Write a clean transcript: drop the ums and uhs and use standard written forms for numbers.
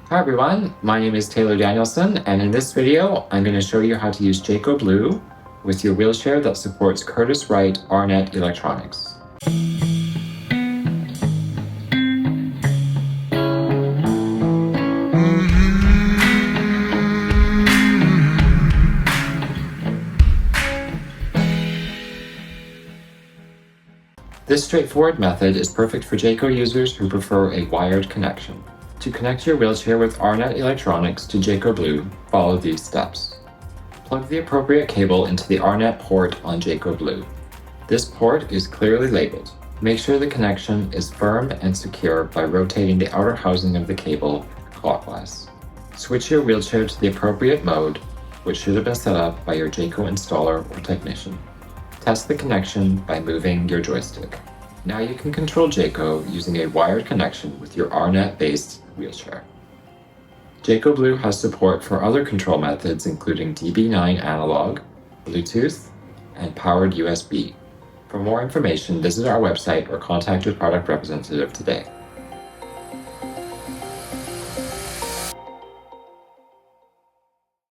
Hi everyone, my name is Taylor Danielson, and in this video, I'm going to show you how to use Jaco Blue with your wheelchair that supports Curtiss-Wright RNet electronics. This straightforward method is perfect for Jaco users who prefer a wired connection. To connect your wheelchair with RNet electronics to Jaco Blue, follow these steps. Plug the appropriate cable into the RNet port on Jaco Blue. This port is clearly labeled. Make sure the connection is firm and secure by rotating the outer housing of the cable clockwise. Switch your wheelchair to the appropriate mode, which should have been set up by your Jaco installer or technician. Test the connection by moving your joystick. Now you can control Jaco using a wired connection with your RNet-based wheelchair. Jaco Blue has support for other control methods including DB9 analog, Bluetooth, and powered USB. For more information, visit our website or contact your product representative today.